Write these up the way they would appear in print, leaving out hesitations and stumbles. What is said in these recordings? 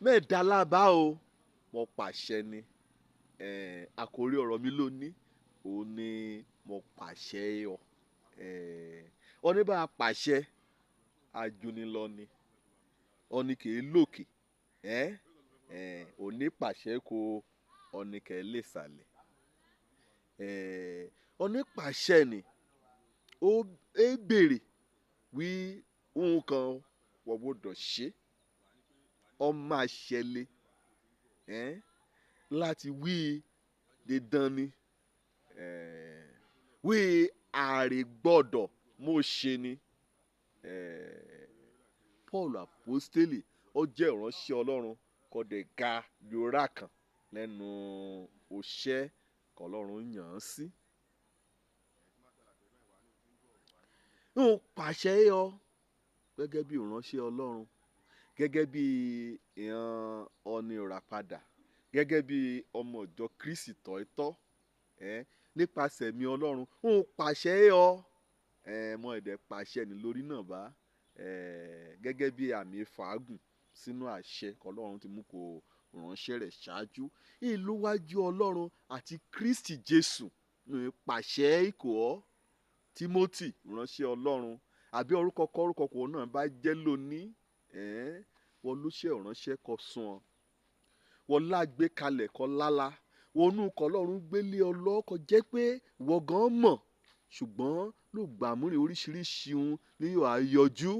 mẹ́ẹ̀dá lábá o mo pàṣẹ ni àkórí ọ̀rọ̀ mi lónìí òun ni mo pàṣẹ ọ oníbà pàṣẹ ajunilọ ni ọni kì í lòkè òní pàṣẹ kó ọni kì í lè sàlẹ̀ ọni pàṣẹ ni ó béèrè wí ohun kan wọ́n gbọ́dọ̀ ṣe ọmọ àṣẹlẹ̀ láti wí dandan ni wí àrègbọ́dọ̀ mo ṣe ni Paul apostoli ó jẹ́ ìránṣẹ́ Ọlọ́run kọ́dẹ̀ ga yorùbá kan lẹ́nu òṣẹ́ kọlọ́run yàn án sí. ń pàṣẹ yọ gẹ́gẹ́ bí ìránṣẹ́ Ọlọ́run gẹ́gẹ́ bí ìran ọ̀nì ìràpadà gẹ́gẹ́ bí ọmọ ìjọ Kristi tòótọ́ nípasẹ̀ mi Ọlọ́run ń pàṣẹ yọ mọ ẹ̀dẹ̀ pàṣẹ ní lórí náà bá gẹ́gẹ́ bí àmì fàágùn sínú àṣẹ kọlọ́run ti mú kó ránṣẹ́ rẹ̀ ṣáájú ìlú wájú Ọlọ́run àti Kristi Jésù ń pàṣẹ ikọ̀ Timothy ránṣẹ́ Ọlọ́run àbí orúkọ kọ náà bá jẹ́ lónìí wọ́n ló ṣe ìránṣẹ́ kọ sùn ọ́ wọ́n lágbé kalẹ̀ kọ́ lálá wọnú kọlọ́run gbélé ọlọ́kọ jẹ́ pé wọ́n gan mọ̀ ṣùgbọ́n ló gbàmúrin oríṣiríṣi ohun ní yóò àyọjú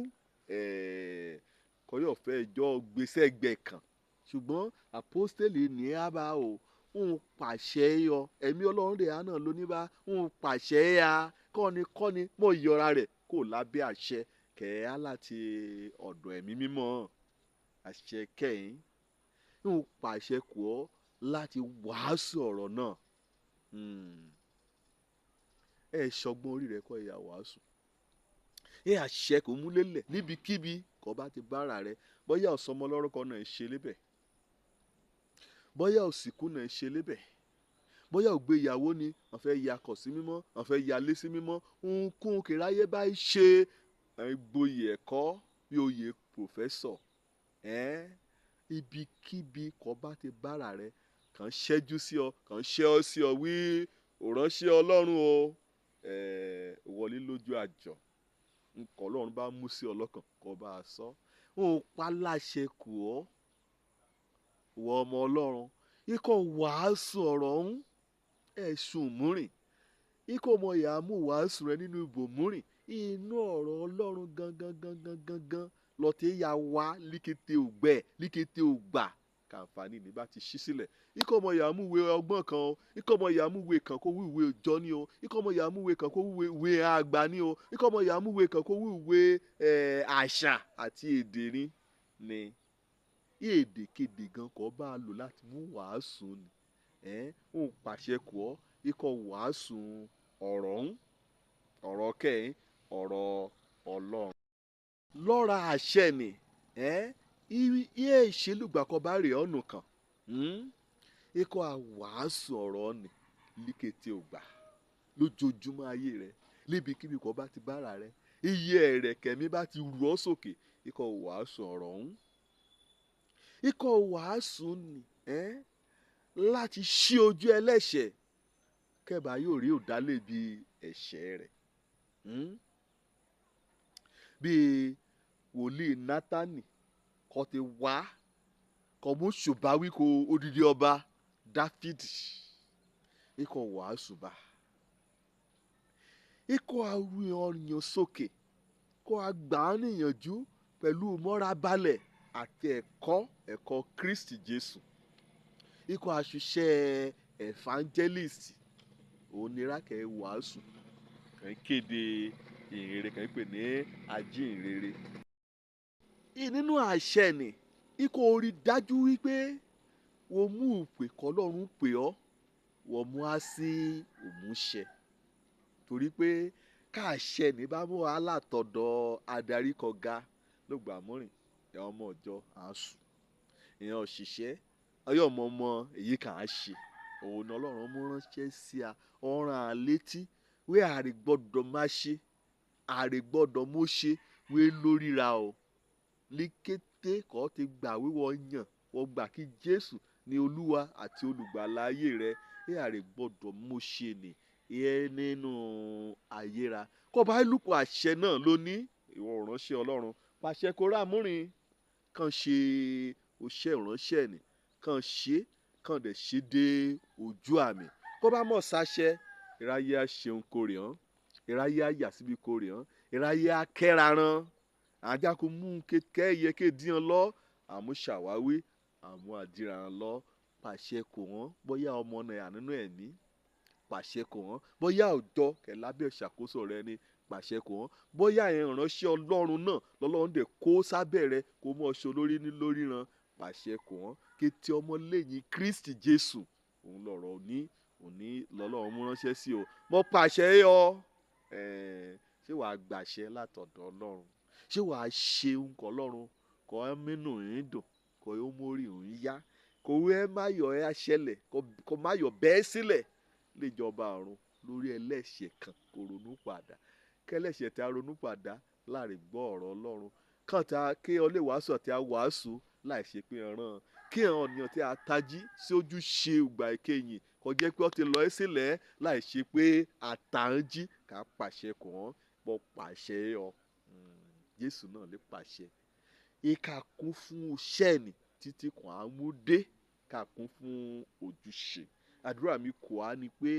kọ́yọ̀ fẹ́ ìjọ gbèsè gbẹ̀ kan ṣùgbọ́n àpọ́stélì ní àbá o ń pàṣẹ yọ ẹ̀mí Ọlọ́run rẹ̀ náà lóní bá ń pàṣẹ ya kọ́ni mọ̀ yọra rẹ̀ kó lábẹ́ àṣẹ kẹ́ẹ́ láti ọ̀dọ̀ ẹ̀mí mímọ́ àṣẹ kẹ́yìn ń pàṣẹ kọ́ láti wàásù ọ̀rọ̀ náà ṣọgbọ́n orí rẹ̀ kọ́ ìyá wàásù àṣẹ kò múlélẹ̀ níbikíbi kò bá ti bára rẹ̀ bóyá ọ̀sọ́mọ lórúkọ náà ṣe lébẹ̀ bóyá òsìkú náà ṣe lébẹ̀ bóyá ògbéyàwó ni wọ́n fẹ́ ya kọ̀ sí mímọ́ wọ́n fẹ́ ya lé sí mímọ́ nkún kìráyé bá ṣe gboyè ẹ̀kọ́ bí oyè pòfẹ́sọ̀ ibikíbi kò bá ti bára rẹ̀ kàn ṣẹ́jú sí ọ kàn ṣẹ́ ọ sí ọ wí òránṣẹ́ Ọlọ́run o wọlé lójú àjọ nǹkan Ọlọ́run bá mú sí ọlọ́kàn kó bá a sọ ó pa láṣẹ kù ọ́ wọ ọmọ Ọlọ́run ikọ̀ wàásù ọ̀rọ̀ ọ̀hún ẹ̀sùn múrìn ikọ̀ ọmọ ìyàmú wàásù rẹ nínú ibòmúrìn inú ọ̀rọ̀ Ọlọ́run gangan lọ́tẹ̀ yà wá líkété ògbẹ́ líkété ògbà kàǹfààní ní bá ti ṣí sílẹ̀ ikọ̀ ọmọ ìyàmú ìwé ọgbọ́n kan o ikọ̀ ọmọ ìyàmú ìwé kan kó wí ìwé ọjọ́ ni o ikọ̀ ọmọ ìyàmú ìwé kan kó wí ìwé àgbà ni o ikọ̀ ọmọ ìyàmú ìwé kan kó wí ìwé àṣà àti èdè ni èdèkedè gan kọ́ bá a lò láti mú wàásù ni ń pàṣẹ kù ọ́ ikọ̀ wàásù ọ̀rọ̀ kẹ́yìn ọ̀rọ̀ Ọlọ́run lọ́ra àṣẹ ni iye ìṣèlúgbà kan bá rè ọ̀nà kan ikọ̀ àwàásù ọ̀rọ̀ ni líkété ògbà lójoojúmọ́ ayé rẹ níbikíbi kan bá ti bára rẹ iye ẹ̀rẹ̀kẹ̀mí bá ti rú ọ sókè ikọ̀ wàásù ọ̀rọ̀ ọ̀hún ikọ̀ wàásù ni láti ṣí ojú ẹlẹ́ṣẹ̀ kẹ́bà yóò rí òdálẹ́bi ẹ̀ṣẹ̀ rẹ̀ bíi wòlíì Nátánì kọ́ ti wá kọ́ mú ṣùbáwí kó odidi ọba Dáfídì ikọ̀ wàásù bá ikọ̀ àrùn ọ̀yàn sókè kó àgbà níyànjú pẹ̀lú mọ́ra balẹ̀ àti ẹ̀kọ́ Kristi Jésù ikọ̀ àṣìṣe evangelist onírákẹ́ wàásù kàn kéde ìhìnrere kàn pè ní ajínrere nínú àṣẹ ni ikọ̀ orí dájú wípé wọ́n mú ìpè kọ́lọ́run pè ọ́ wọ́n mú á sí òmùṣẹ torí pé káàṣẹ ní bá mú alátọ̀dọ̀ adarí kọ̀ga ló gbà mọ́rin ìyá ọmọ ọjọ́ àásù ìyẹn òṣìṣẹ́ ọyọ́ ọmọ èyí kàn á ṣe òun náà Ọlọ́run mú ránṣẹ́ sí a ọ̀ràn àlétí wí àrègbọ́dọ̀ má ṣe àrègbọ́dọ̀ mú ṣe wí lóríra o ní kété kọ́ ti gbà wíwọ́ yàn wọ́n gbà kí Jésù ní Olúwa àti olùgbàlà ayé rẹ ẹ àrè gbọ́dọ̀ mú ṣe ni ẹ nínú ayéra kó bá lùkù àṣẹ náà ló ní ìwọ ìránṣẹ́ Ọlọ́run pàṣẹ kó rà múrin kàn ṣe òṣẹ́ ìránṣẹ́ ni kàn ṣe kàn dẹ̀ ṣe dé ojú àmì kó bá mọ̀ sáṣẹ ìráyé á ṣeun kórè hàn ìráyé á yà síbi kórè hàn ìráyé á kẹ́raran àjàkú mú kẹ́kẹ́ yẹ kéèdíàn lọ àmúṣàwáwí àmú àdìrán lọ pàṣẹ kò wọ́n bóyá ọmọ náà nínú ẹ̀mí pàṣẹ kò wọ́n bóyá ọjọ́ kẹ̀ lábẹ́ ìṣàkóso rẹ ni pàṣẹ kò wọ́n bóyá ìránṣẹ́ Ọlọ́run náà lọ́lọ́run dẹ̀ kó sábẹ́ rẹ kó mọ̀ ṣe olórí ní lórí ran pàṣẹ kò wọ́n kété ọmọ lẹ́yìn Kristi Jésù òun lọ̀rọ̀ òní lọ́lọ́run mú ránṣẹ́ sí o mo pàṣẹ yọ ṣé wàá gbàṣẹ látọ̀dọ̀ Ọlọ́run ṣé wàá ṣe nǹkan Ọlọ́run kọ́ ẹ mínú yín dùn kọ́ ẹ mórí òun yá kò wé má yọ ẹ àṣẹlẹ̀ kò má yọ bẹ́ẹ̀ sílẹ̀ léjọba ọ̀run lórí ẹlẹ́ṣẹ̀ kan kò ronú padà kẹlẹ́ṣẹ̀ tí a ronú padà láàrin gbọ́ ọ̀rọ̀ Ọlọ́run kàn tá kí ọ lè wàásù àti àwàásù láì ṣe pé ọ̀ràn kí àwọn ènìyàn tí a tají sí ojúṣe ìgbà ìkẹyìn kò jẹ́ pé ó ti lọ ẹ́ sílẹ̀ láì ṣe pé àtàǹjí ká pàṣẹ kò wọ́n bọ́ pàṣẹ ọ Jésù náà lè pàṣẹ ìka kún fún iṣẹ́ ni títí kan á mú dé ká kún fún ojúṣe àdúrà mi kò á ni pé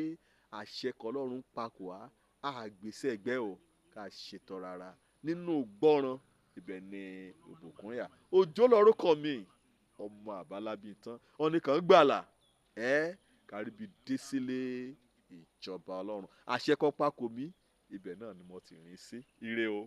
àṣẹ kọ́ Ọlọ́run pa kò á àgbèsè ẹgbẹ́ o ká ṣètò rárá nínú gbọ́ràn ibẹ̀ ni ìbùkún yà òjò lórúkọ mi ọmọ àbálábí tán ọ̀nìkan gbàlà káríbi dé sílé ìjọba Ọlọ́run àṣẹ kọ́ pa kò mí ibẹ̀ náà ni mo ti rìn sí ire o.